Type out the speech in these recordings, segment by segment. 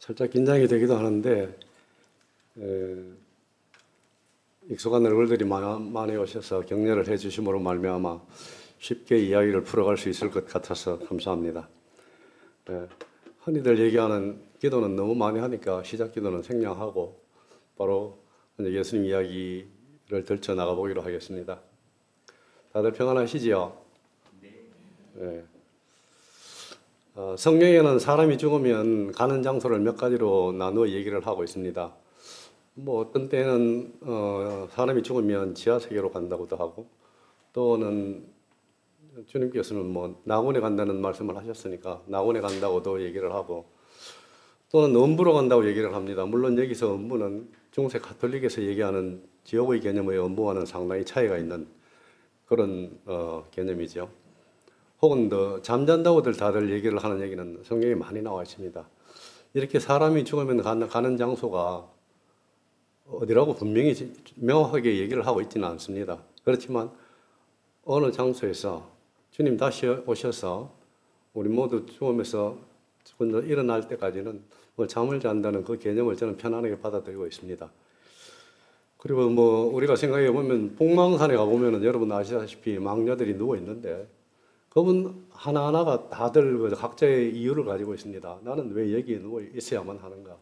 살짝 긴장이 되기도 하는데 익숙한 얼굴들이 많이 오셔서 격려를 해주심으로 말미암아 쉽게 이야기를 풀어갈 수 있을 것 같아서 감사합니다. 흔히들 얘기하는 기도는 너무 많이 하니까 시작 기도는 생략하고 바로 예수님 이야기를 들쳐 나가보기로 하겠습니다. 다들 평안하시지요? 네. 성경에는 사람이 죽으면 가는 장소를 몇 가지로 나누어 얘기를 하고 있습니다. 뭐 어떤 때는 사람이 죽으면 지하세계로 간다고도 하고, 또는 주님께서는 뭐 낙원에 간다는 말씀을 하셨으니까 낙원에 간다고도 얘기를 하고, 또는 음부로 간다고 얘기를 합니다. 물론 여기서 음부는 중세 가톨릭에서 얘기하는 지옥의 개념의 음부와는 상당히 차이가 있는 그런 개념이죠. 혹은 더 잠잔다고들 다들 얘기를 하는 얘기는 성경에 많이 나와 있습니다. 이렇게 사람이 죽으면 가는 장소가 어디라고 분명히 명확하게 얘기를 하고 있지는 않습니다. 그렇지만 어느 장소에서 주님 다시 오셔서 우리 모두 죽으면서 일어날 때까지는 잠을 잔다는 그 개념을 저는 편안하게 받아들이고 있습니다. 그리고 뭐 우리가 생각해 보면 폭망산에 가보면 여러분 아시다시피 망녀들이 누워 있는데 그분 하나하나가 다들 각자의 이유를 가지고 있습니다. 나는 왜 여기에 누워 있어야만 하는가?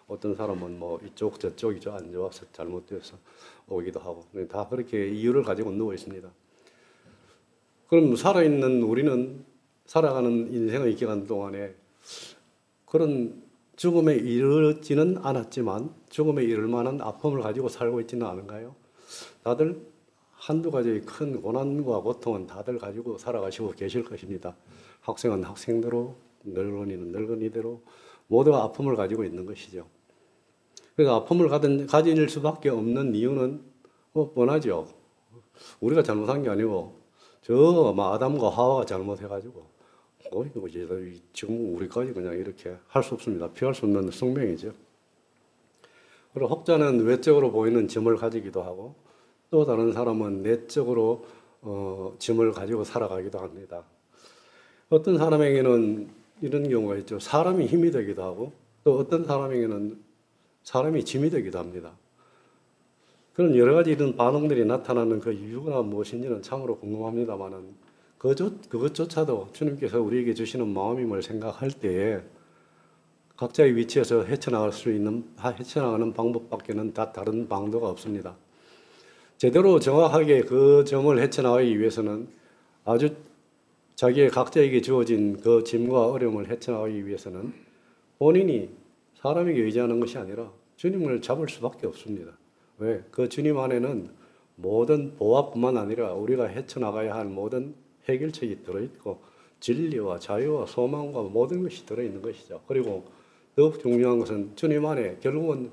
어떤 사람은 뭐 이쪽 저쪽이 안 좋아서 잘못돼서 오기도 하고 다 그렇게 이유를 가지고 누워 있습니다. 그럼 살아있는 우리는 살아가는 인생의 기간 동안에 그런 죽음에 이르지는 않았지만 죽음에 이를 만한 아픔을 가지고 살고 있지는 않은가요? 다들 한두 가지의 큰 고난과 고통은 다들 가지고 살아가시고 계실 것입니다. 학생은 학생대로, 늙은이는 늙은이대로 모두가 아픔을 가지고 있는 것이죠. 그래서 아픔을 가질 수밖에 없는 이유는 뻔하죠. 우리가 잘못한 게 아니고 아담과 하와가 잘못해가지고 지금 우리까지 그냥 이렇게 할 수 없습니다. 피할 수 없는 숙명이죠. 그리고 혹자는 외적으로 보이는 점을 가지기도 하고 또 다른 사람은 내적으로 짐을 가지고 살아가기도 합니다. 어떤 사람에게는 이런 경우가 있죠. 사람이 힘이 되기도 하고 또 어떤 사람에게는 사람이 짐이 되기도 합니다. 그런 여러 가지 이런 반응들이 나타나는 그 이유가 무엇인지는 참으로 궁금합니다만은 그것조차도 주님께서 우리에게 주시는 마음임을 생각할 때에 각자의 위치에서 헤쳐나가는 방법밖에는 다 다른 방도가 없습니다. 제대로 정확하게 그 점을 헤쳐나가기 위해서는 아주 자기의 각자에게 주어진 그 짐과 어려움을 헤쳐나가기 위해서는 본인이 사람에게 의지하는 것이 아니라 주님을 잡을 수밖에 없습니다. 왜? 그 주님 안에는 모든 보화뿐만 아니라 우리가 헤쳐나가야 할 모든 해결책이 들어있고 진리와 자유와 소망과 모든 것이 들어있는 것이죠. 그리고 더욱 중요한 것은 주님 안에 결국은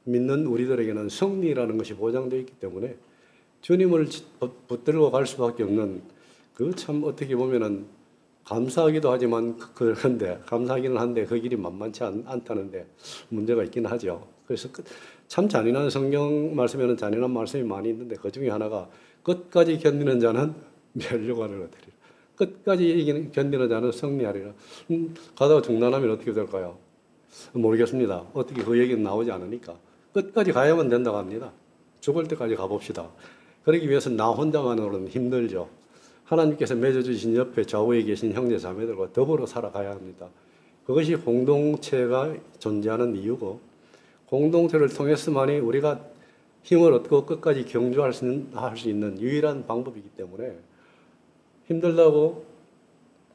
믿는 우리들에게는 승리라는 것이 보장되어 있기 때문에 주님을 붙들고 갈 수밖에 없는 그 참 어떻게 보면은 감사하기도 하지만 감사하기는 한데 그 길이 만만치 않다는데 문제가 있긴 하죠. 그래서 참 잔인한 성경 말씀에는 잔인한 말씀이 많이 있는데 그 중에 하나가 끝까지 견디는 자는 멸류관을 얻으리라. 끝까지 견디는 자는 승리하리라. 가다가 중단하면 어떻게 될까요? 모르겠습니다. 어떻게 그 얘기는 나오지 않으니까. 끝까지 가야만 된다고 합니다. 죽을 때까지 가봅시다. 그러기 위해서 나 혼자만으로는 힘들죠. 하나님께서 맺어주신 옆에 좌우에 계신 형제 자매들과 더불어 살아가야 합니다. 그것이 공동체가 존재하는 이유고 공동체를 통해서만이 우리가 힘을 얻고 끝까지 경주할 수 있는 유일한 방법이기 때문에 힘들다고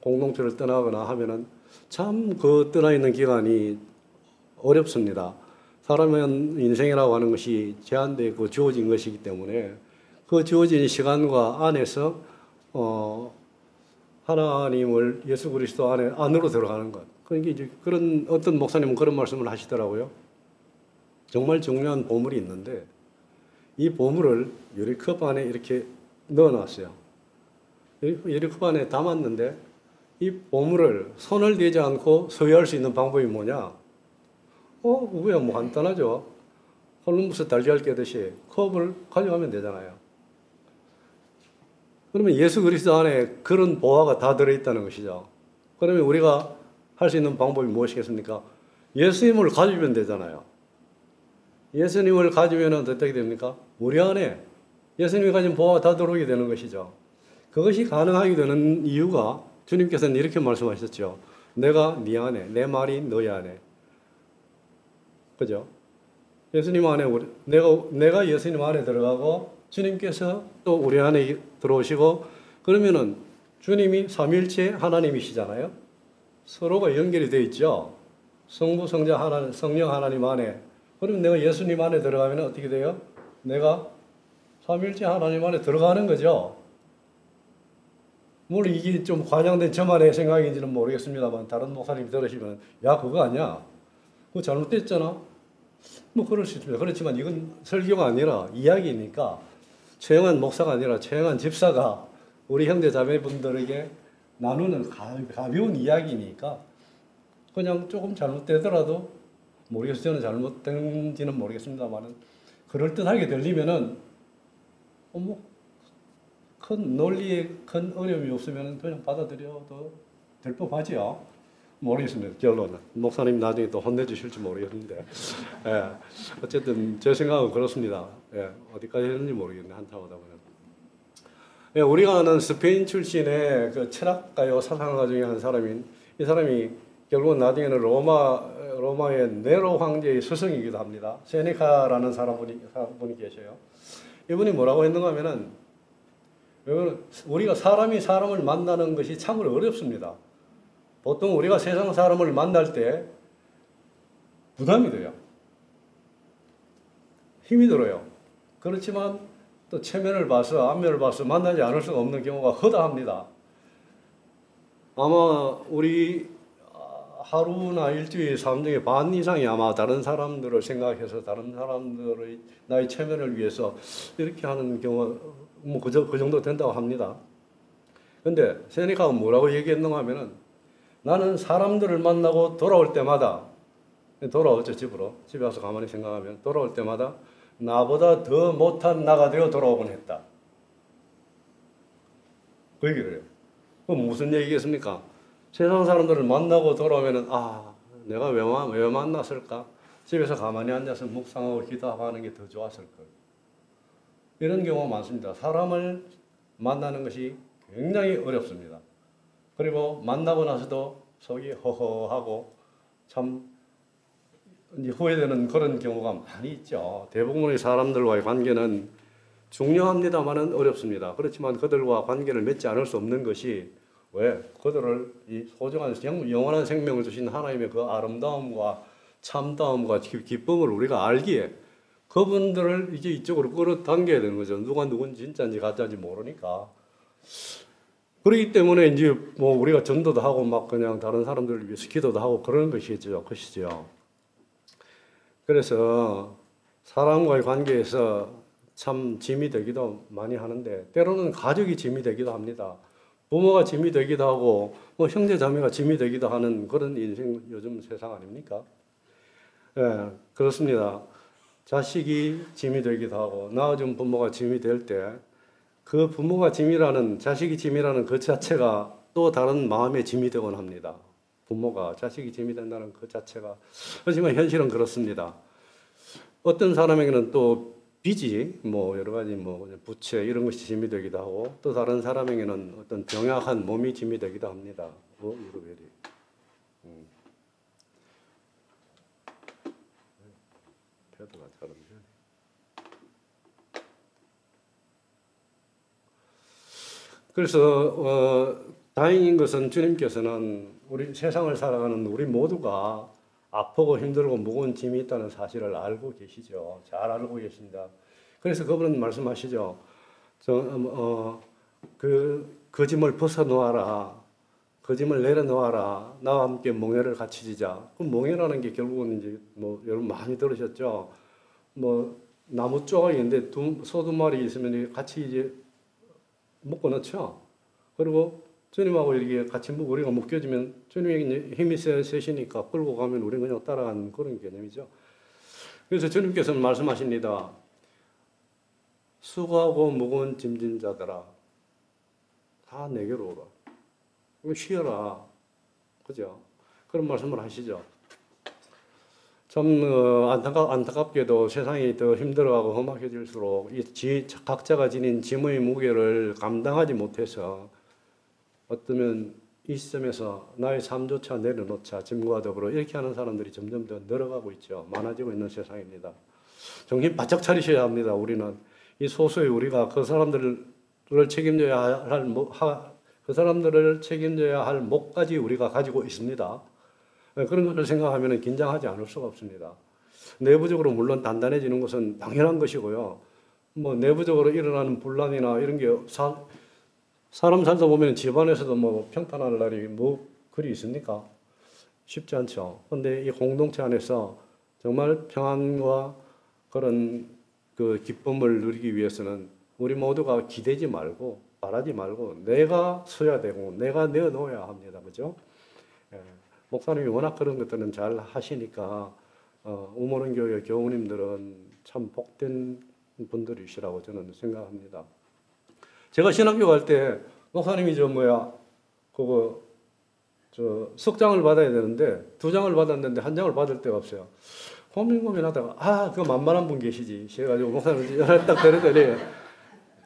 공동체를 떠나거나 하면은 참 그 떠나 있는 기간이 어렵습니다. 사람은 인생이라고 하는 것이 제한되고 주어진 것이기 때문에 그 주어진 시간과 안에서 하나님을 예수 그리스도 안으로 들어가는 것. 그러니까 이제 그런 어떤 목사님은 그런 말씀을 하시더라고요. 정말 중요한 보물이 있는데 이 보물을 유리컵 안에 이렇게 넣어놨어요. 유리컵 안에 담았는데 이 보물을 손을 대지 않고 소유할 수 있는 방법이 뭐냐? 그거야 뭐 간단하죠. 콜럼버스 달걀 깨듯이 컵을 가져가면 되잖아요. 그러면 예수 그리스도 안에 그런 보화가 다 들어있다는 것이죠. 그러면 우리가 할 수 있는 방법이 무엇이겠습니까? 예수님을 가지면 되잖아요. 예수님을 가지면 어떻게 됩니까? 우리 안에 예수님이 가진 보화가 다 들어오게 되는 것이죠. 그것이 가능하게 되는 이유가 주님께서는 이렇게 말씀하셨죠. 내가 네 안에, 내 말이 너희 안에. 그죠? 예수님 안에, 내가 예수님 안에 들어가고 주님께서 또 우리 안에 들어오시고 그러면은 주님이 삼위일체 하나님이시잖아요. 서로가 연결이 되어 있죠. 성부, 성자 하나님, 성령 하나님 안에. 그럼 내가 예수님 안에 들어가면 어떻게 돼요? 내가 삼위일체 하나님 안에 들어가는 거죠. 물론 이게 좀 과장된 저만의 생각인지는 모르겠습니다만 다른 목사님이 들으시면 야 그거 아니야. 그거 잘못됐잖아. 뭐 그럴 수 있습니다. 그렇지만 이건 설교가 아니라 이야기니까 최영한 목사가 아니라 최영한 집사가 우리 형제 자매분들에게 나누는 가벼운 이야기니까 그냥 조금 잘못되더라도 모르겠어요. 저는 잘못된지는 모르겠습니다만은 그럴듯하게 들리면은 큰 논리에 큰 어려움이 없으면 그냥 받아들여도 될 법하지요. 모르겠습니다. 결론은 목사님 나중에 또 혼내주실지 모르겠는데 예. 어쨌든 제 생각은 그렇습니다. 예. 어디까지 했는지 모르겠네 한참 하다 보면. 예. 우리가 아는 스페인 출신의 그 철학가요 사상가 중에 한 사람인 이 사람이 결국은 나중에는 로마의 네로 황제의 스승이기도 합니다. 세네카라는 사람분이 계셔요. 이분이 뭐라고 했는가 하면은 우리가 사람이 사람을 만나는 것이 참으로 어렵습니다. 보통 우리가 세상 사람을 만날 때 부담이 돼요. 힘이 들어요. 그렇지만 또 체면을 봐서 안면을 봐서 만나지 않을 수가 없는 경우가 허다합니다. 아마 우리 하루나 일주일 삶 중에 반 이상이 아마 다른 사람들을 생각해서 다른 사람들의 나의 체면을 위해서 이렇게 하는 경우가 뭐 그 정도 된다고 합니다. 근데 세네카가 뭐라고 얘기했는가 하면은 나는 사람들을 만나고 돌아올 때마다 돌아오죠 집으로. 집에 와서 가만히 생각하면 돌아올 때마다 나보다 더 못한 나가 되어 돌아오곤 했다. 그 얘기를 해요. 그럼 무슨 얘기겠습니까? 세상 사람들을 만나고 돌아오면은 내가 왜 만났을까? 집에서 가만히 앉아서 묵상하고 기도하고 하는 게 더 좋았을 걸. 이런 경우가 많습니다. 사람을 만나는 것이 굉장히 어렵습니다. 그리고 만나고 나서도 속이 허허하고 참 이제 후회되는 그런 경우가 많이 있죠. 대부분의 사람들과의 관계는 중요합니다만은 어렵습니다. 그렇지만 그들과 관계를 맺지 않을 수 없는 것이 왜? 그들을 이 소중한 영원한 생명을 주신 하나님의 그 아름다움과 참다움과 기쁨을 우리가 알기에 그분들을 이제 이쪽으로 끌어당겨야 되는 거죠. 누가 누군지 진짜인지 가짜인지 모르니까. 그렇기 때문에 이제 뭐 우리가 전도도 하고 막 그냥 다른 사람들을 위해서 기도도 하고 그런 것이죠. 그래서 사람과의 관계에서 참 짐이 되기도 많이 하는데 때로는 가족이 짐이 되기도 합니다. 부모가 짐이 되기도 하고 뭐 형제 자매가 짐이 되기도 하는 그런 인생 요즘 세상 아닙니까? 예, 그렇습니다. 자식이 짐이 되기도 하고 낳아준 부모가 짐이 될 때 그 부모가 짐이라는 자식이 짐이라는 그 자체가 또 다른 마음의 짐이 되곤 합니다. 부모가 자식이 짐이 된다는 그 자체가. 하지만 현실은 그렇습니다. 어떤 사람에게는 또 빚이 뭐 여러 가지 뭐 부채 이런 것이 짐이 되기도 하고 또 다른 사람에게는 어떤 병약한 몸이 짐이 되기도 합니다. 이거 왜 이래? 패드가 잘 안 되네. 그래서 다행인 것은 주님께서는 우리 세상을 살아가는 우리 모두가 아프고 힘들고 무거운 짐이 있다는 사실을 알고 계시죠. 잘 알고 계십니다. 그래서 그분은 말씀하시죠. 그 짐을 벗어놓아라. 그 짐을 내려놓아라. 나와 함께 몽회를 같이 지자. 그 몽회라는 게 결국은 이제 뭐 여러분 많이 들으셨죠. 뭐 나무 조각이 있는데 소 두 마리 있으면 같이 이제 묶어 놓죠. 그리고 주님하고 이렇게 같이 우리가 묶여지면 주님에게 힘이 세시니까 끌고 가면 우리는 그냥 따라가는 그런 개념이죠. 그래서 주님께서는 말씀하십니다. 수고하고 무거운 짐진 자들아 다 내게로 오라. 쉬어라. 그죠? 그런 말씀을 하시죠. 참 안타깝게도 세상이 더 힘들어가고 험악해질수록 각자가 지닌 짐의 무게를 감당하지 못해서 어쩌면 이 시점에서 나의 삶조차 내려놓자 짐과 더불어 이렇게 하는 사람들이 점점 더 늘어가고 있죠. 많아지고 있는 세상입니다. 정신 바짝 차리셔야 합니다. 우리는 이 소수의 우리가 그 사람들을 책임져야 할 그 사람들을 책임져야 할 몫까지 우리가 가지고 있습니다. 그런 것을 생각하면 긴장하지 않을 수가 없습니다. 내부적으로 물론 단단해지는 것은 당연한 것이고요. 뭐 내부적으로 일어나는 분란이나 이런 게 사람 살다 보면 집안에서도 뭐 평탄할 날이 뭐 그리 있습니까? 쉽지 않죠. 그런데 이 공동체 안에서 정말 평안과 그런 그 기쁨을 누리기 위해서는 우리 모두가 기대지 말고 바라지 말고 내가 서야 되고 내가 내어놓아야 합니다. 그죠? 예. 목사님이 워낙 그런 것들은 잘 하시니까 우모는 교회 교우님들은 참 복된 분들이시라고 저는 생각합니다. 제가 신학교 갈 때 목사님이 석장을 받아야 되는데 2장을 받았는데 1장을 받을 데가 없어요. 고민하다가 그 만만한 분 계시지. 그래가지고 목사님 딱 데려더니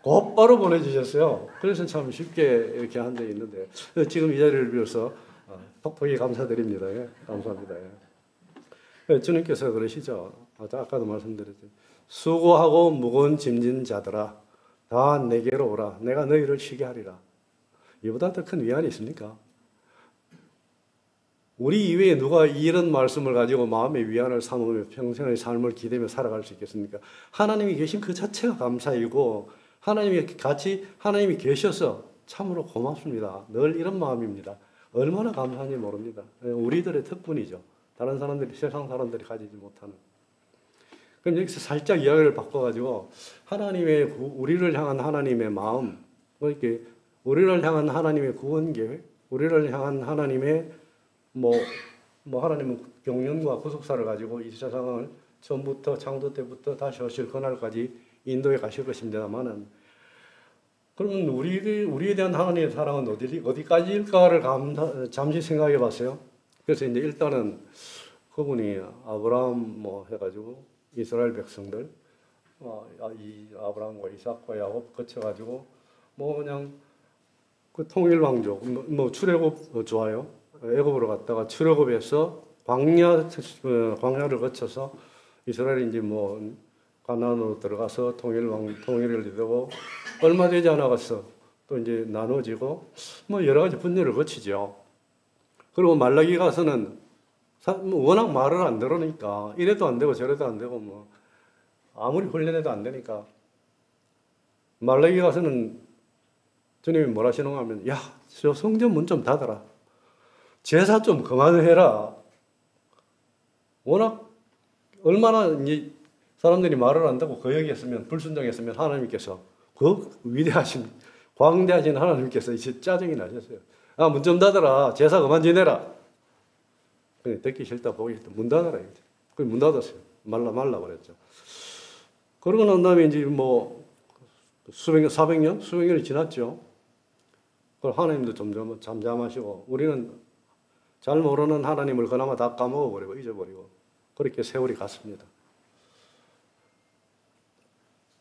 곧바로 보내주셨어요. 그래서 참 쉽게 이렇게 한 데 있는데 지금 이 자리를 빌어서 톡톡히 감사드립니다. 예, 감사합니다. 예. 주님께서 그러시죠. 아까도 말씀드렸죠. 수고하고 무거운 짐진 자들아 다 내게로 오라. 내가 너희를 쉬게 하리라. 이보다 더 큰 위안이 있습니까? 우리 이외에 누가 이런 말씀을 가지고 마음의 위안을 삼으며 평생의 삶을 기대며 살아갈 수 있겠습니까? 하나님이 계신 그 자체가 감사이고 하나님이 계셔서 참으로 고맙습니다. 늘 이런 마음입니다. 얼마나 감사한지 모릅니다. 우리들의 특권이죠. 다른 사람들이, 세상 사람들이 가지지 못하는. 그럼 여기서 살짝 이야기를 바꿔가지고 우리를 향한 하나님의 마음, 이렇게 우리를 향한 하나님의 구원 계획, 우리를 향한 하나님의 하나님은 경륜과 구속사를 가지고 이 세상을 처음부터 창조 때부터 다시 오실 그날까지 인도에 가실 것입니다만은 그러면 우리에 대한 하나님의 사랑은 어디까지일까를 잠시 생각해 봤어요. 그래서 이제 일단은 그분이 아브라함 해가지고 이스라엘 백성들 이 아브라함과 이삭과 야곱 거쳐가지고 그냥 그 통일왕족 출애굽 좋아요. 애굽으로 갔다가 출애굽에서 광야를 거쳐서 이스라엘이 이제 가나안으로 들어가서 통일을 이루고 얼마 되지 않아갔어. 또 이제 나눠지고 여러 가지 분열을 거치죠. 그리고 말라기 가서는 워낙 말을 안 들으니까 이래도 안 되고 저래도 안 되고 아무리 훈련해도 안 되니까 말라기 가서는 주님이 뭐라 하시는가 하면 저 성전 문 좀 닫아라. 제사 좀 그만해라. 워낙 얼마나 이제 사람들이 말을 안다고 거역했으면 불순종했으면 하나님께서 그 위대하신 광대하신 하나님께서 이제 짜증이 나셨어요. 문 좀 닫아라. 제사 그만 지내라. 듣기 싫다 보기 싫다. 문 닫아라. 그래서 문 닫았어요. 말라 그랬죠. 그러고 난 다음에 이제 수백 년이 지났죠. 그걸 하나님도 점점 잠잠하시고 우리는 잘 모르는 하나님을 그나마 다 까먹어버리고 잊어버리고 그렇게 세월이 갔습니다.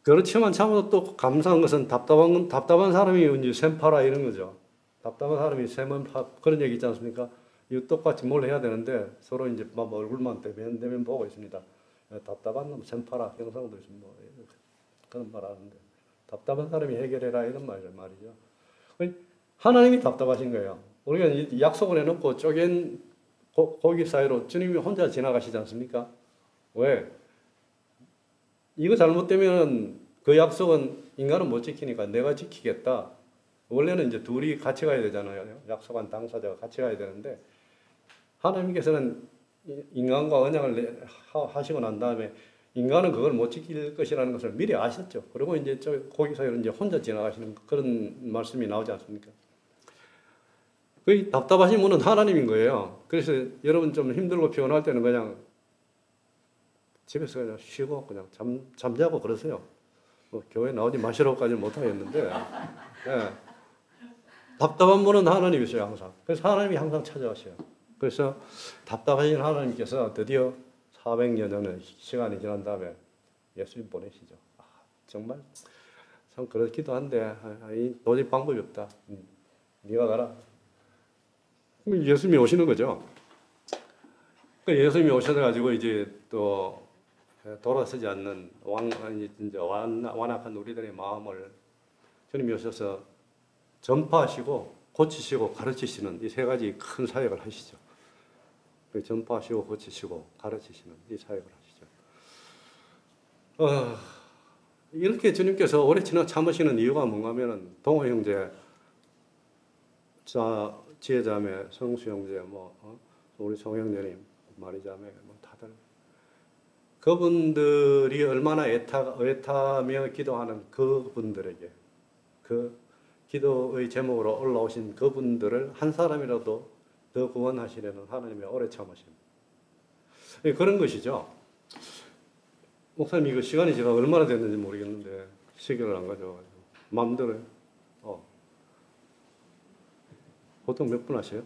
그렇지만 참으로 또 감사한 것은 답답한 사람이 이제 샘 파라 이런 거죠. 답답한 사람이 샘은 그런 얘기 있지 않습니까? 이거 똑같이 뭘 해야 되는데 서로 이제 얼굴만 대면 보고 있습니다. 답답한 놈 샘 파라 경상도 있으면 그런 말 하는데 답답한 사람이 해결해라 이런 말이죠. 하나님이 답답하신 거예요. 우리가 약속을 해놓고 쪼갠 고기 사이로 주님이 혼자 지나가시지 않습니까? 왜? 이거 잘못되면 그 약속은 인간은 못 지키니까 내가 지키겠다. 원래는 이제 둘이 같이 가야 되잖아요. 약속한 당사자가 같이 가야 되는데 하나님께서는 인간과 언약을 하시고 난 다음에 인간은 그걸 못 지킬 것이라는 것을 미리 아셨죠. 그리고 이제 저 고기 사이로 이제 혼자 지나가시는 그런 말씀이 나오지 않습니까? 그 답답하신 분은 하나님인 거예요. 그래서 여러분 좀 힘들고 피곤할 때는 그냥 집에서 그냥 쉬고 그냥 잠자고 그러세요. 교회 나오지 마시라고까지는 못하겠는데 답답한 분은 하나님이세요 항상. 그래서 하나님이 항상 찾아가셔요. 그래서 답답하신 하나님께서 드디어 400년 전에 시간이 지난 다음에 예수님 보내시죠. 아, 정말 참 그렇기도 한데 도저히 방법이 없다. 네가 가라. 예수님이 오시는 거죠. 예수님이 오셔가지고 이제 또 돌아서지 않는 완악한 우리들의 마음을 주님이 오셔서 전파하시고 고치시고 가르치시는 이 세 가지 큰 사역을 하시죠. 전파하시고 고치시고 가르치시는 이 사역을 하시죠. 이렇게 주님께서 오래 참으시는 이유가 뭔가 하면은 동호 형제, 지혜자매, 성수 형제, 우리 송 형제님, 마리자매, 다들 그분들이 얼마나 애타며 기도하는 그분들에게 그 기도의 제목으로 올라오신 그분들을 한 사람이라도 더 구원하시려는 하나님의 오래 참으심. 그런 것이죠. 목사님, 이거 시간이 제가 얼마나 됐는지 모르겠는데 시계를 안 가져와가지고 마음대로 보통 몇 분 하세요?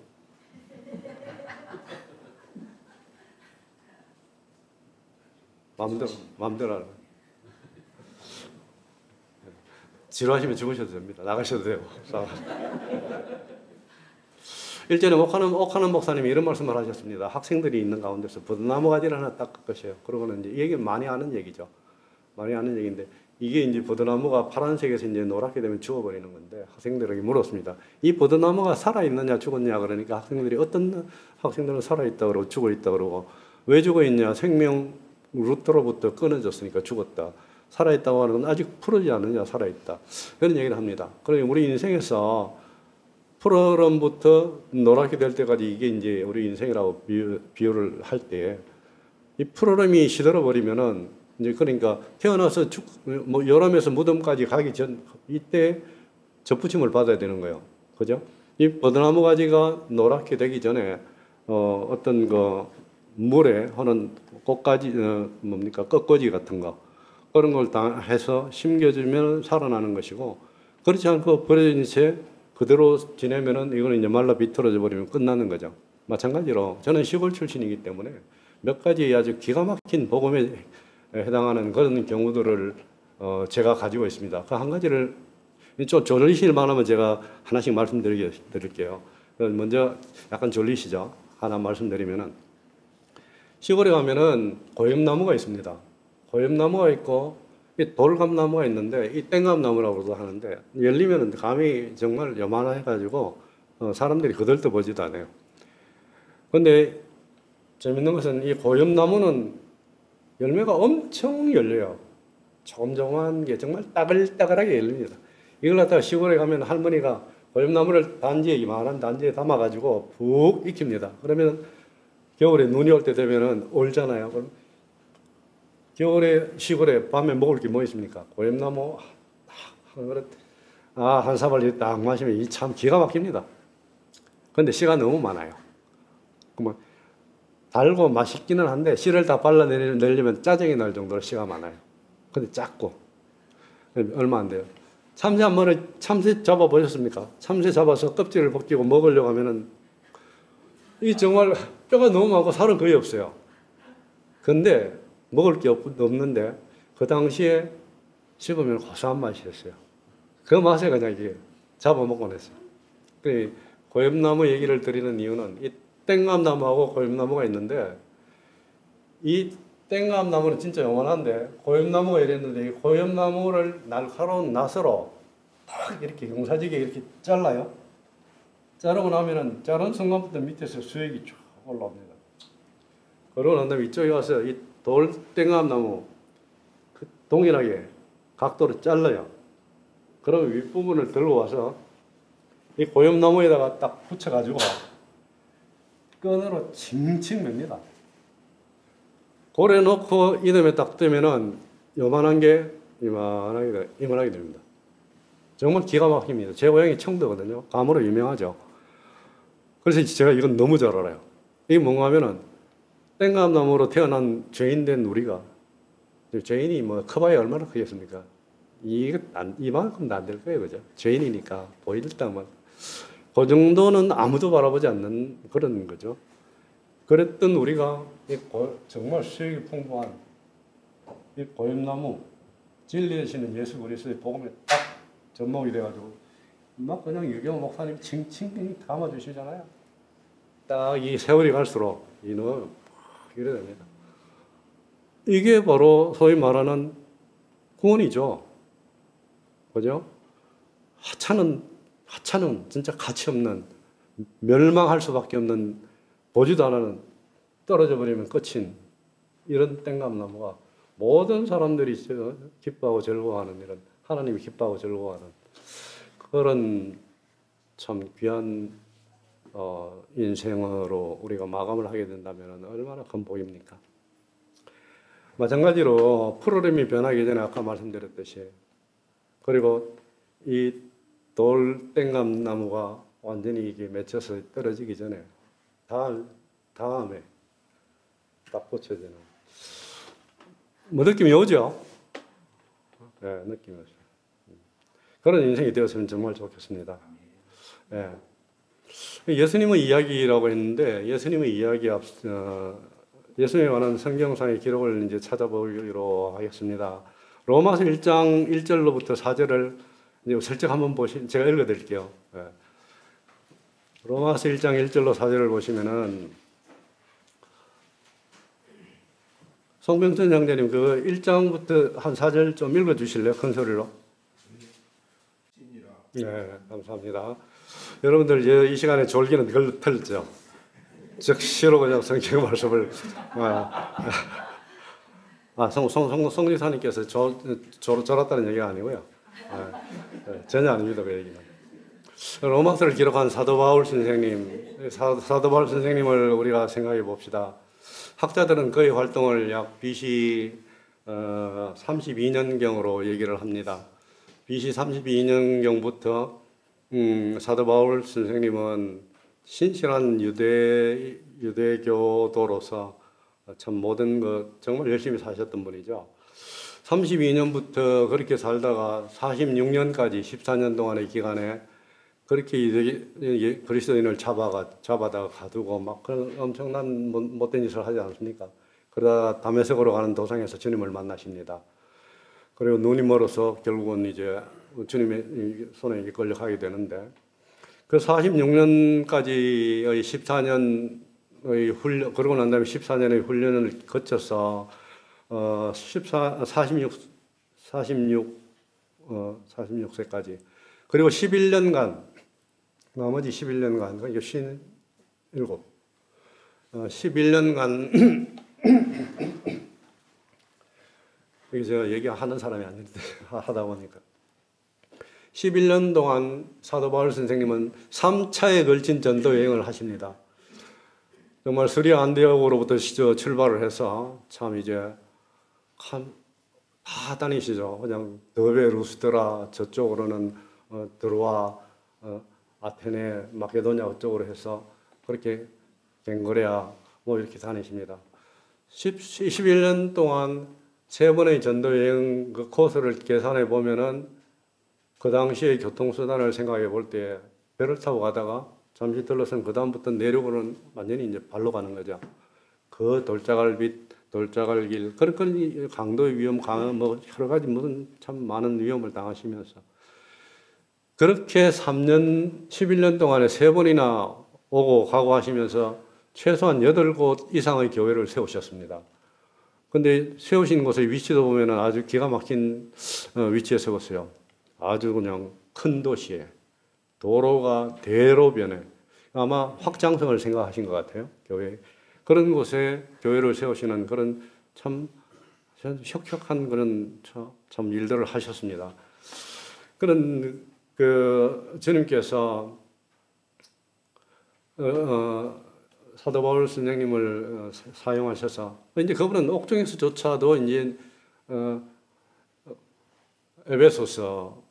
마음대로 하는. 지루하시면 죽으셔도 됩니다. 나가셔도 되고. 일전에 옥하는 목사님이 이런 말씀을 하셨습니다. 학생들이 있는 가운데서 버드나무 가지를 하나 닦을 것이에요. 그러고는 이제 이 얘기는 많이 아는 얘기죠. 많이 아는 얘기인데 이게 이제 버드나무가 파란색에서 이제 노랗게 되면 죽어버리는 건데 학생들에게 물었습니다. 이 버드나무가 살아있느냐 죽었냐 그러니까 학생들이 어떤 학생들은 살아있다 그러고 죽어있다 그러고 왜 죽어있냐 생명 루트로부터 끊어졌으니까 죽었다. 살아있다고 하는 건 아직 풀어지지 않느냐 살아있다. 그런 얘기를 합니다. 그러니 우리 인생에서 푸르름부터 노랗게 될 때까지 이게 이제 우리 인생이라고 비유를 할 때 이 푸르름이 시들어 버리면은 이제 그러니까 태어나서 여름에서 무덤까지 가기 전 이때 접붙임을 받아야 되는 거예요. 그죠? 이 버드나무 가지가 노랗게 되기 전에 어떤 그 물에 하는 꽃가지 꺾어지 같은 거 그런 걸 다 해서 심겨주면 살아나는 것이고 그렇지 않고 버려진 채 그대로 지내면은 이거는 이제 말라 비틀어져 버리면 끝나는 거죠. 마찬가지로 저는 시골 출신이기 때문에 몇 가지 아주 기가 막힌 복음에 해당하는 그런 경우들을 제가 가지고 있습니다. 그 한 가지를 좀 졸리실 만하면 제가 하나씩 말씀드릴게요. 먼저 약간 졸리시죠? 하나 말씀드리면은 시골에 가면은 고염나무가 있습니다. 고염나무가 있고 돌감나무가 있는데 이 땡감나무라고도 하는데 열리면은 감이 정말 요만해가지고 사람들이 거들떠보지도 않아요. 근데 재밌는 것은 이 고염나무는 열매가 엄청 열려요. 조금조금한 게 정말 따글따글하게 열립니다. 이걸 갖다가 시골에 가면 할머니가 고염나무를 이만한 단지에 담아가지고 푹 익힙니다. 그러면 겨울에 눈이 올 때 되면은 얼잖아요. 그럼 겨울에 시골에 밤에 먹을 게 뭐 있습니까? 고염나무 한 그릇 한 사발 딱 마시면 이 참 기가 막힙니다. 근데 씨가 너무 많아요. 그러면 달고 맛있기는 한데 씨를 다 발라내려면 짜증이 날 정도로 씨가 많아요. 근데 작고 얼마 안 돼요. 참새 한 번에 참새 잡아보셨습니까? 참새 잡아서 껍질을 벗기고 먹으려고 하면은 이 정말 뼈가 너무 많고 살은 거의 없어요. 근데 먹을 게 없는데 그 당시에 씹으면 고소한 맛이었어요. 그 맛에 그냥 이게 잡아먹곤 했어요. 그 고염나무 얘기를 드리는 이유는 이 땡감나무하고 고염나무가 있는데 이 땡감나무는 진짜 영원한데 고염나무가 이랬는데 이 고염나무를 날카로운 낫으로 딱 이렇게 경사지게 이렇게 잘라요. 자르고 나면은 자른 순간부터 밑에서 수액이 쭉 올라옵니다. 그러고 난 다음에 이쪽에 와서 이 돌땡감나무 그 동일하게 각도로 잘라요. 그러면 윗부분을 들고 와서 이 고염나무에다가 딱 붙여가지고 끈으로 칭칭 맵니다. 고래 놓고 이놈에 딱 뜨면은 요만한 게 이만하게 됩니다. 정말 기가 막힙니다. 제 고향이 청도거든요. 감으로 유명하죠. 그래서 제가 이건 너무 잘 알아요. 이게 뭔가 하면은 땡감나무로 태어난 죄인된 우리가 죄인이 뭐 커봐야 얼마나 크겠습니까? 이만큼도 안 될 거예요. 그죠? 죄인이니까 보일 때만 그 정도는 아무도 바라보지 않는 그런 거죠. 그랬던 우리가 정말 수익이 풍부한 이 고염나무, 진리하시는 예수 그리스도의 복음에 딱 접목이 돼가지고 막 그냥 유경 목사님 칭칭 담아주시잖아요. 딱 이 세월이 갈수록 이는 이래 됩니다. 이게 바로 소위 말하는 구원이죠. 그죠? 하찮은 진짜 가치 없는, 멸망할 수밖에 없는, 보지도 않는, 떨어져 버리면 끝인 이런 땡감나무가 모든 사람들이 기뻐하고 즐거워하는 이런, 하나님이 기뻐하고 즐거워하는 그런 참 귀한 인생으로 우리가 마감을 하게 된다면 얼마나 큰 복입니까? 마찬가지로 프로그램이 변하기 전에 아까 말씀드렸듯이, 그리고 이 돌땡감나무가 완전히 이게 맺혀서 떨어지기 전에 다음에 딱 붙여지는 뭐 느낌이 오죠? 네, 느낌이 오죠. 그런 인생이 되었으면 정말 좋겠습니다. 네. 예수님의 이야기라고 했는데, 예수님의 이야기 예수님에 관한 성경상의 기록을 이제 찾아보기로 하겠습니다. 로마서 1장 1절로부터 4절을 이제 슬쩍 한번 제가 읽어드릴게요. 네. 로마서 1장 1절로 4절을 보시면은, 송병천 형제님 그 1장부터 한 4절 좀 읽어주실래요? 큰 소리로. 네, 감사합니다. 여러분들 이 시간에 졸기는 털죠. 즉시로 그냥 성경 말씀을 송지사님께서 졸았다는 얘기가 아니고요. 전혀 아닙니다, 그 얘기는. 로마서를 기록한 사도 바울 선생님, 사도 바울 선생님을 우리가 생각해 봅시다. 학자들은 그의 활동을 약 BC 32년경으로 얘기를 합니다. BC 32년경부터 사도 바울 선생님은 신실한 유대교도로서 참 모든 것 정말 열심히 사셨던 분이죠. 32년부터 그렇게 살다가 46년까지 14년 동안의 기간에 그렇게 그리스도인을 잡아다가 가두고 막 그런 엄청난 못된 짓을 하지 않습니까? 그러다 다메섹으로 가는 도상에서 주님을 만나십니다. 그리고 눈이 멀어서 결국은 이제 주님의 손에 끌려가게 되는데, 그 46년까지의 14년의 훈련, 그러고 난 다음에 14년의 훈련을 거쳐서 46세까지, 그리고 11년간, 나머지 11년간, 그러니까 11년간 이게 제가 얘기하는 사람이 아닌데 하다 보니까 11년 동안 사도 바울 선생님은 3차에 걸친 전도 여행을 하십니다. 정말 스리아 안디옥으로부터 출발을 해서 참 이제 다 다니시죠. 그냥 더베, 루스드라, 저쪽으로는 드로아, 아테네, 마케도냐 쪽으로 해서 그렇게 갱그레아 뭐 이렇게 다니십니다. 11년 동안 3번의 전도 여행 그 코스를 계산해 보면은 그 당시의 교통수단을 생각해 볼 때 배를 타고 가다가 잠시 들러서는 그 다음부터 내륙으로는 완전히 이제 발로 가는 거죠. 그 돌자갈길, 그런 강도의 위험, 뭐 여러 가지 무슨 참 많은 위험을 당하시면서 그렇게 11년 동안에 3번이나 오고 가고 하시면서 최소한 8곳 이상의 교회를 세우셨습니다. 근데 세우신 곳의 위치도 보면은 아주 기가 막힌 위치에 세웠어요. 아주 그냥 큰 도시에, 도로가 대로변에, 아마 확장성을 생각하신 것 같아요, 교회. 그런 곳에 교회를 세우시는 그런 참 혁혁한 그런 참 일들을 하셨습니다. 그런 주님께서 사도 바울 선생님을 사용하셔서 이제 그분은 옥중에서조차도 이제 에베소서,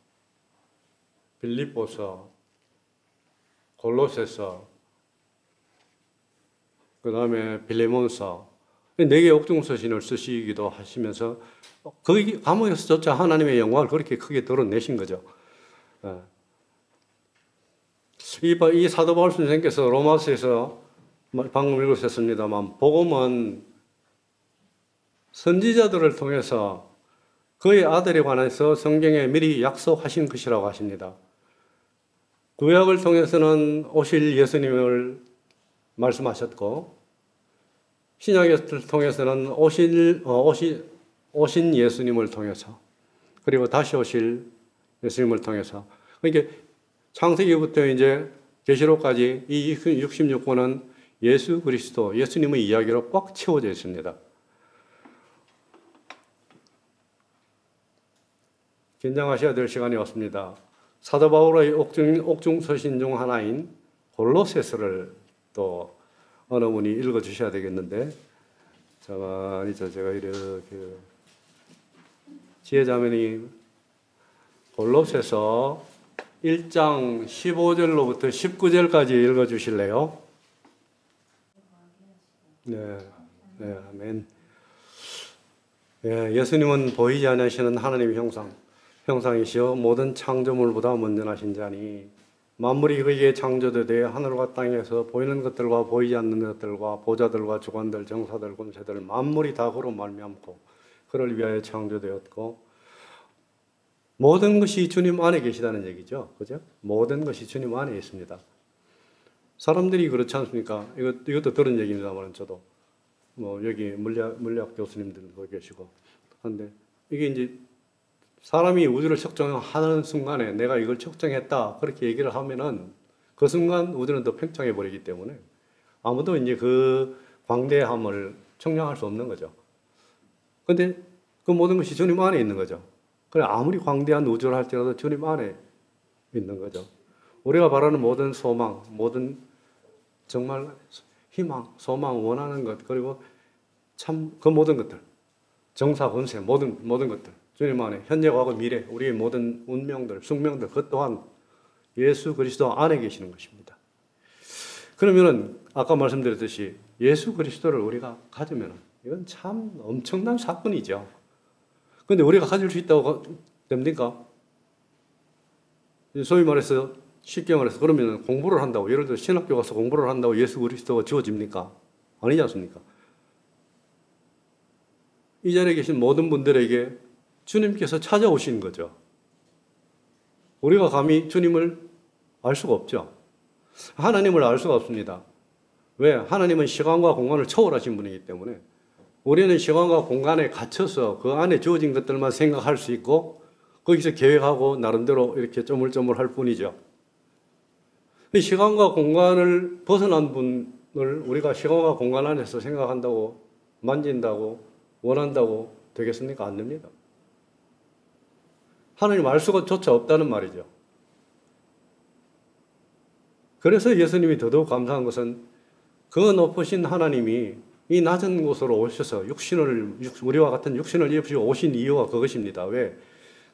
빌립보서, 골로새서, 그 다음에 빌레몬서 4개의 옥중서신을 쓰시기도 하시면서 거기 감옥에서조차 하나님의 영광을 그렇게 크게 드러내신 거죠. 이 사도 바울 선생님께서 로마서에서 방금 읽으셨습니다만 복음은 선지자들을 통해서 그의 아들에 관해서 성경에 미리 약속하신 것이라고 하십니다. 구약을 통해서는 오실 예수님을 말씀하셨고 신약을 통해서는 오신 예수님을 통해서 그리고 다시 오실 예수님을 통해서 그러니까 창세기부터 이제 계시록까지 이 66권은 예수 그리스도, 예수님의 이야기로 꽉 채워져 있습니다. 긴장하셔야 될 시간이 왔습니다. 사도 바울의 옥중 서신 중 하나인 골로새서를 또 어느 분이 읽어주셔야 되겠는데 제가 이렇게 지혜자매님 골로새서 1장 15절로부터 19절까지 읽어주실래요? 네, 네, 아멘. 예, 예수님은 보이지 않으시는 하나님의 형상이시여 모든 창조물보다 먼저나신 자니 만물이 그에게 창조되되 하늘과 땅에서 보이는 것들과 보이지 않는 것들과 보좌들과 주관들, 정사들, 권세들 만물이 다 그로 말미암고 그를 위하여 창조되었고 모든 것이 주님 안에 계시다는 얘기죠. 그죠? 모든 것이 주님 안에 있습니다. 사람들이 그렇지 않습니까? 이것도 들은 얘기입니다만 저도 여기 물리학 교수님들도 계시고 한데 이게 이제 사람이 우주를 측정하는 순간에 내가 이걸 측정했다 그렇게 얘기를 하면은 그 순간 우주는 더 팽창해 버리기 때문에 아무도 이제 그 광대함을 측량할 수 없는 거죠. 근데 그 모든 것이 주님 안에 있는 거죠. 그래 아무리 광대한 우주를 할지라도 주님 안에 있는 거죠. 우리가 바라는 모든 소망, 모든 정말 희망, 소망, 원하는 것 그리고 참 그 모든 것들 정사, 권세, 모든 것들 주님 안에 현재, 과거, 미래 우리의 모든 운명들, 숙명들 그 또한 예수 그리스도 안에 계시는 것입니다. 그러면은 아까 말씀드렸듯이 예수 그리스도를 우리가 가지면 이건 참 엄청난 사건이죠. 근데 우리가 가질 수 있다고 됩니까? 소위 말해서 쉽게 말해서 그러면 공부를 한다고 예를 들어 신학교 가서 공부를 한다고 예수 그리스도가 주어집니까? 아니지 않습니까? 이 자리에 계신 모든 분들에게 주님께서 찾아오신 거죠. 우리가 감히 주님을 알 수가 없죠. 하나님을 알 수가 없습니다. 왜? 하나님은 시간과 공간을 초월하신 분이기 때문에 우리는 시간과 공간에 갇혀서 그 안에 주어진 것들만 생각할 수 있고 거기서 계획하고 나름대로 이렇게 쪼물쪼물할 뿐이죠. 시간과 공간을 벗어난 분을 우리가 시간과 공간 안에서 생각한다고 만진다고 원한다고 되겠습니까? 안 됩니다. 하나님 알 수가 조차 없다는 말이죠. 그래서 예수님이 더더욱 감사한 것은 그 높으신 하나님이 이 낮은 곳으로 오셔서 우리와 같은 육신을 입으시고 오신 이유가 그것입니다. 왜?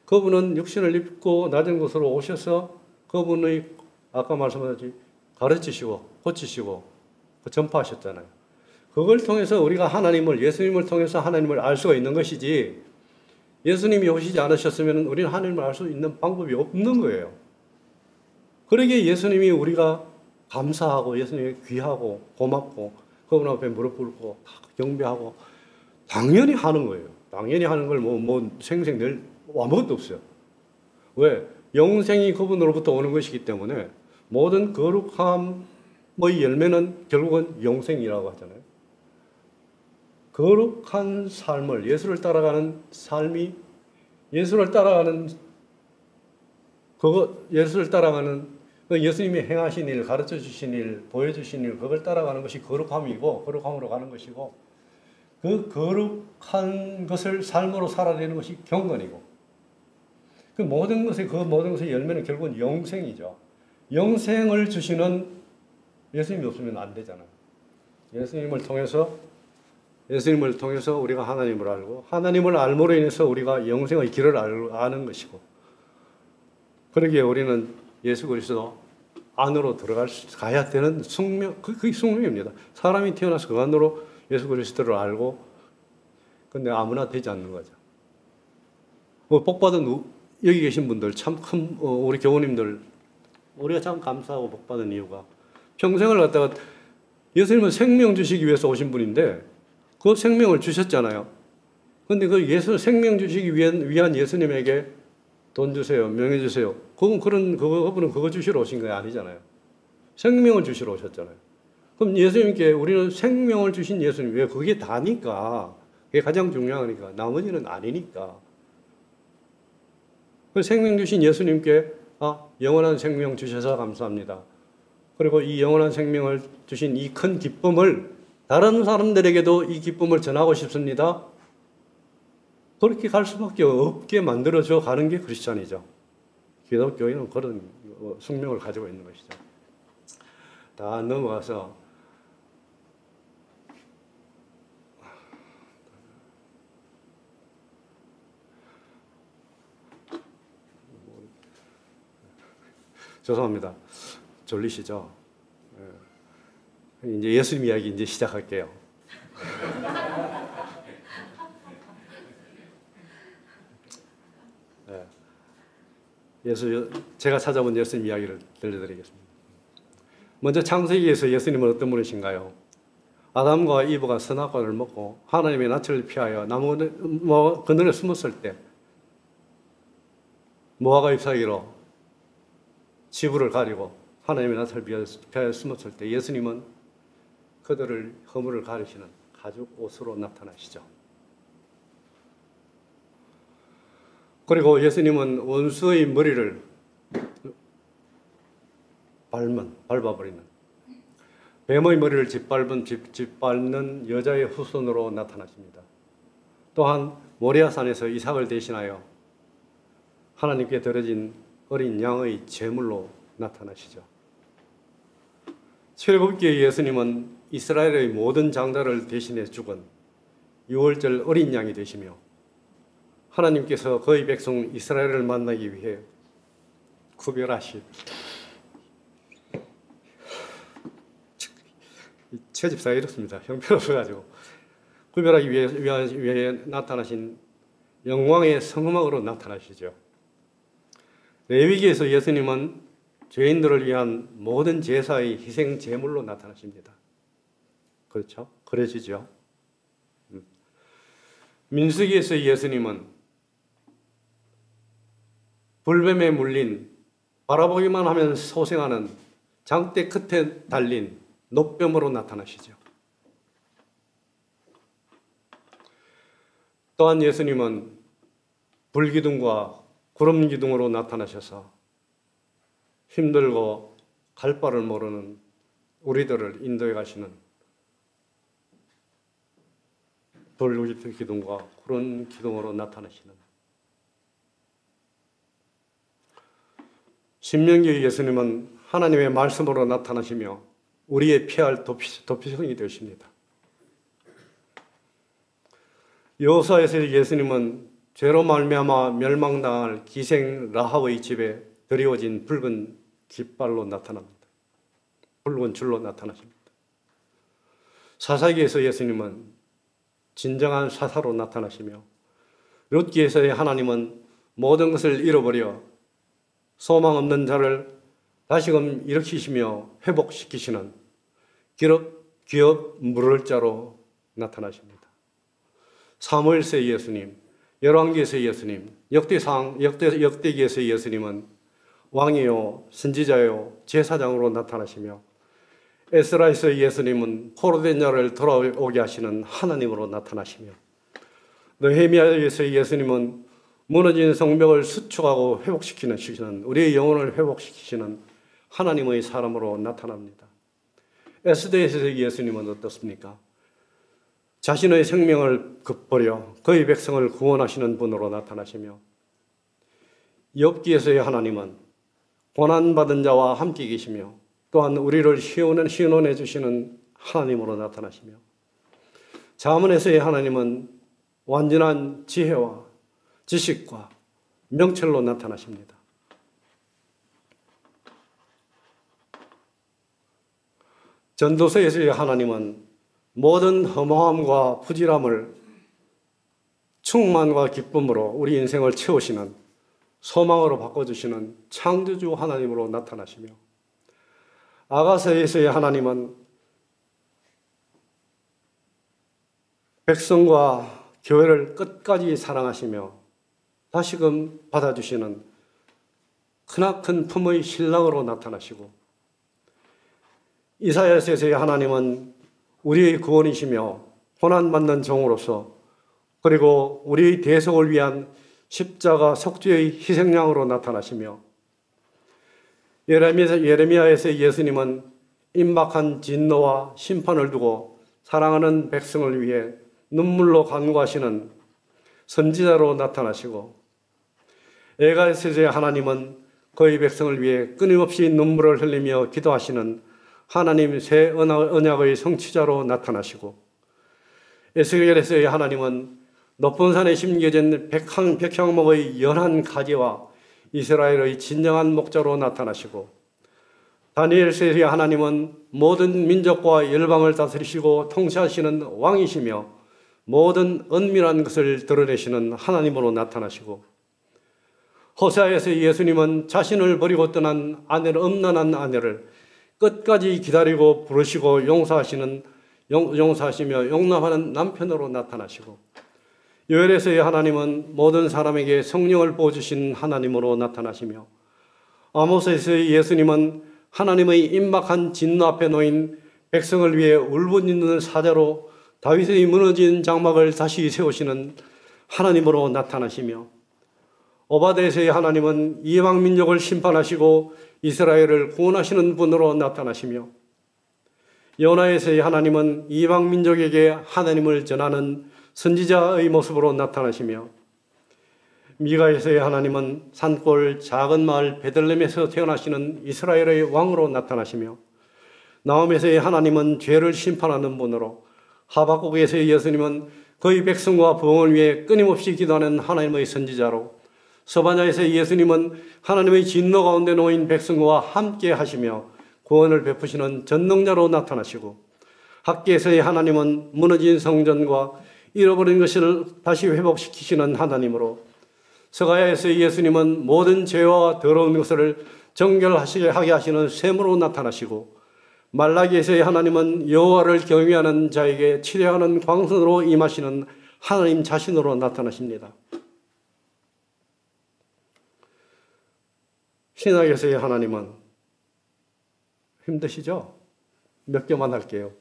그분은 육신을 입고 낮은 곳으로 오셔서 그분의 아까 말씀하셨지 가르치시고 고치시고 전파하셨잖아요. 그걸 통해서 우리가 예수님을 통해서 하나님을 알 수가 있는 것이지 예수님이 오시지 않으셨으면 우리는 하나님을 알 수 있는 방법이 없는 거예요. 그러기에 예수님이 우리가 감사하고 예수님이 귀하고 고맙고 그분 앞에 무릎 꿇고 경배하고 당연히 하는 거예요. 당연히 하는 걸 생생 늘 아무것도 없어요. 왜? 영생이 그분으로부터 오는 것이기 때문에 모든 거룩함의 열매는 결국은 영생이라고 하잖아요. 거룩한 삶을 예수를 따라가는 삶이 예수를 따라가는 예수님이 행하신 일, 가르쳐 주신 일, 보여주신 일, 그걸 따라가는 것이 거룩함이고, 거룩함으로 가는 것이고, 그 거룩한 것을 삶으로 살아내는 것이 경건이고, 그 모든 것의 열매는 결국은 영생이죠. 영생을 주시는 예수님이 없으면 안 되잖아요. 예수님을 통해서 우리가 하나님을 알고, 하나님을 알므로 인해서 우리가 영생의 길을 아는 것이고, 그러기에 우리는 예수 그리스도 안으로 가야 되는 숙명, 그게 숙명입니다. 사람이 태어나서 그 안으로 예수 그리스도를 알고, 근데 아무나 되지 않는 거죠. 복받은, 여기 계신 분들, 우리 교우님들, 우리가 참 감사하고 복받은 이유가 평생을 갖다가 예수님은 생명 주시기 위해서 오신 분인데 그 생명을 주셨잖아요. 그런데 그 생명 주시기 위한 예수님에게 돈 주세요, 명예 주세요. 그분은 그거 주시러 오신 게 아니잖아요. 생명을 주시러 오셨잖아요. 그럼 예수님께 우리는 생명을 주신 예수님, 왜 그게 다니까? 그게 가장 중요하니까. 나머지는 아니니까. 그 생명 주신 예수님께 영원한 생명 주셔서 감사합니다. 그리고 이 영원한 생명을 주신 이 큰 기쁨을 다른 사람들에게도 이 기쁨을 전하고 싶습니다. 그렇게 갈 수밖에 없게 만들어져 가는 게 크리스찬이죠. 기독교인은 그런 숙명을 가지고 있는 것이죠. 다 넘어가서 죄송합니다. 졸리시죠? 이제 예수님 이야기 이제 시작할게요. 제가 찾아본 예수님 이야기를 들려드리겠습니다. 먼저 창세기에서 예수님은 어떤 분이신가요? 아담과 이브가 선악과를 먹고 하나님의 낯을 피하여 나무 그늘에 숨었을 때 모아가 잎사귀로 지부를 가리고 하나님의 낯을 피하여 숨었을 때 예수님은 그들을 허물을 가리시는 가죽 옷으로 나타나시죠. 그리고 예수님은 원수의 머리를 밟아버리는, 뱀의 머리를 짓밟는 여자의 후손으로 나타나십니다. 또한 모리아산에서 이삭을 대신하여 하나님께 드려진 어린 양의 제물로 나타나시죠. 출애굽기의 예수님은 이스라엘의 모든 장자를 대신해 죽은 유월절 어린 양이 되시며 하나님께서 그의 백성 이스라엘을 만나기 위해 구별하신 채집사가 이렇습니다. 형편없어가지고 구별하기 위해 나타나신 영광의 성막으로 나타나시죠. 레위기에서 예수님은 죄인들을 위한 모든 제사의 희생 제물로 나타나십니다. 그렇죠? 그려지죠. 민수기에서 예수님은 불뱀에 물린 바라보기만 하면 소생하는 장대 끝에 달린 녹뱀으로 나타나시죠. 또한 예수님은 불기둥과 구름기둥으로 나타나셔서 힘들고 갈 바를 모르는 우리들을 인도해 가시는 불기둥과 구름기둥으로 나타나시는 신명기의 예수님은 하나님의 말씀으로 나타나시며 우리의 피할 도피성이 되십니다. 여호수아에서 예수님은 죄로 말미암아 멸망당할 기생 라합의 집에 드리워진 붉은 깃발로 나타납니다. 붉은 줄로 나타나십니다. 사사기에서 예수님은 진정한 사사로 나타나시며 룻기에서의 하나님은 모든 것을 잃어버려 소망 없는 자를 다시금 일으키시며 회복시키시는 기업 물을 자로 나타나십니다. 사무엘서의 예수님, 열왕기에서의 예수님, 역대기에서의 예수님은 왕이요, 선지자요, 제사장으로 나타나시며 에스라에서의 예수님은 포로된 자를 돌아오게 하시는 하나님으로 나타나시며 느헤미야에서의 예수님은 무너진 성벽을 수축하고 회복시키는 우리의 영혼을 회복시키시는 하나님의 사람으로 나타납니다. 에스더에서의 예수님은 어떻습니까? 자신의 생명을 급버려 그의 백성을 구원하시는 분으로 나타나시며 욥기에서의 하나님은 고난받은 자와 함께 계시며 또한 우리를 시원해 주시는 하나님으로 나타나시며 잠언에서의 하나님은 완전한 지혜와 지식과 명철로 나타나십니다. 전도서에서의 하나님은 모든 허무함과 부질함을 충만과 기쁨으로 우리 인생을 채우시는 소망으로 바꿔주시는 창조주 하나님으로 나타나시며 아가서에서의 하나님은 백성과 교회를 끝까지 사랑하시며 다시금 받아주시는 크나큰 품의 신랑으로 나타나시고, 이사야서에서의 하나님은 우리의 구원이시며 고난받는 종으로서, 그리고 우리의 대속을 위한 십자가 속죄의 희생양으로 나타나시며, 예레미야에서 예수님은 임박한 진노와 심판을 두고 사랑하는 백성을 위해 눈물로 간구하시는 선지자로 나타나시고, 에가에서의 하나님은 그의 백성을 위해 끊임없이 눈물을 흘리며 기도하시는 하나님 새 언약의 성취자로 나타나시고, 에스겔에서의 하나님은 높은 산에 심겨진 백향목의 연한 가지와 이스라엘의 진정한 목자로 나타나시고, 다니엘서의 하나님은 모든 민족과 열방을 다스리시고 통치하시는 왕이시며 모든 은밀한 것을 드러내시는 하나님으로 나타나시고, 호세아에서 예수님은 자신을 버리고 떠난 음란한 아내를 끝까지 기다리고 부르시고 용서하시며 용납하는 남편으로 나타나시고, 요엘에서의 하나님은 모든 사람에게 성령을 부어주신 하나님으로 나타나시며, 아모스에서의 예수님은 하나님의 임박한 진노 앞에 놓인 백성을 위해 울부짖는 사자로 다윗의 무너진 장막을 다시 세우시는 하나님으로 나타나시며, 오바댜에서의 하나님은 이방 민족을 심판하시고 이스라엘을 구원하시는 분으로 나타나시며, 요나에서의 하나님은 이방 민족에게 하나님을 전하는 선지자의 모습으로 나타나시며, 미가에서의 하나님은 산골 작은 마을 베들레헴에서 태어나시는 이스라엘의 왕으로 나타나시며, 나홈에서의 하나님은 죄를 심판하는 분으로, 하박국에서의 예수님은 그의 백성과 부흥을 위해 끊임없이 기도하는 하나님의 선지자로, 서바냐에서의 예수님은 하나님의 진노 가운데 놓인 백성과 함께 하시며 구원을 베푸시는 전능자로 나타나시고, 학계에서의 하나님은 무너진 성전과 잃어버린 것을 다시 회복시키시는 하나님으로, 서가야에서의 예수님은 모든 죄와 더러운 것을 정결하게 하시는 샘으로 나타나시고, 말라기에서의 하나님은 여호와를 경외하는 자에게 치료하는 광선으로 임하시는 하나님 자신으로 나타나십니다. 신학에서의 하나님은, 힘드시죠? 몇 개만 할게요.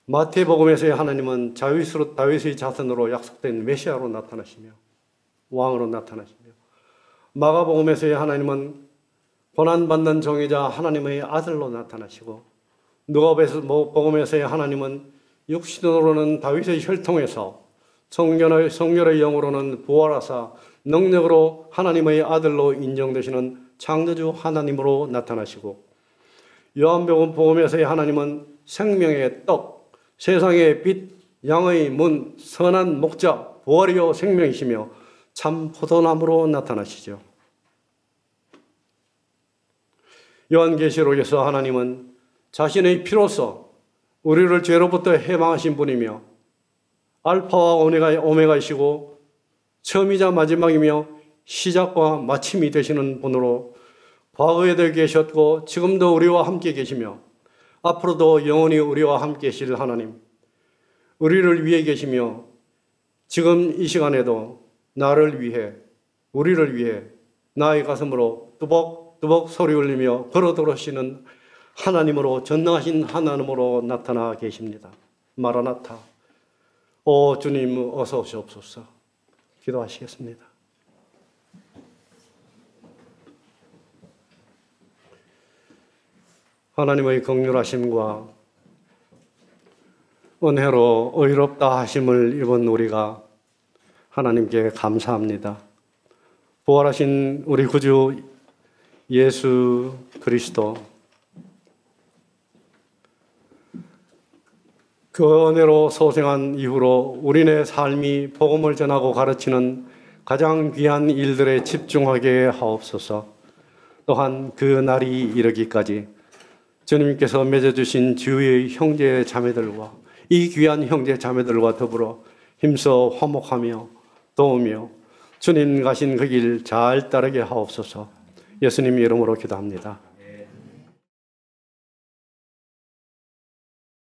마태복음에서의 하나님은 다윗의 자손으로 약속된 메시아로 나타나시며 왕으로 나타나시며, 마가복음에서의 하나님은 고난받는 종이자 하나님의 아들로 나타나시고, 누가복음에서의 하나님은 육신으로는 다윗의 혈통에서 성결의 영으로는 부활하사 능력으로 하나님의 아들로 인정되시는 창조주 하나님으로 나타나시고, 요한복음에서의 하나님은 생명의 떡, 세상의 빛, 양의 문, 선한 목자, 부활이요 생명이시며 참 포도나무로 나타나시죠. 요한계시록에서 하나님은 자신의 피로써 우리를 죄로부터 해방하신 분이며 알파와 오메가이시고 처음이자 마지막이며 시작과 마침이 되시는 분으로 과거에도 계셨고 지금도 우리와 함께 계시며 앞으로도 영원히 우리와 함께 계실 하나님, 우리를 위해 계시며 지금 이 시간에도 나를 위해, 우리를 위해 나의 가슴으로 뚜벅뚜벅 소리 울리며 걸어 들어오시는 하나님으로, 전능하신 하나님으로 나타나 계십니다. 마라나타, 오 주님 어서 오시옵소서. 기도하시겠습니다. 하나님의 긍휼하심과 은혜로 의롭다 하심을 입은 우리가 하나님께 감사합니다. 부활하신 우리 구주 예수 그리스도, 그 은혜로 소생한 이후로 우리네 삶이 복음을 전하고 가르치는 가장 귀한 일들에 집중하게 하옵소서. 또한 그 날이 이르기까지 주님께서 맺어주신 주의 형제 자매들과 이 귀한 형제 자매들과 더불어 힘써 화목하며 도우며 주님 가신 그 길 잘 따르게 하옵소서. 예수님 이름으로 기도합니다.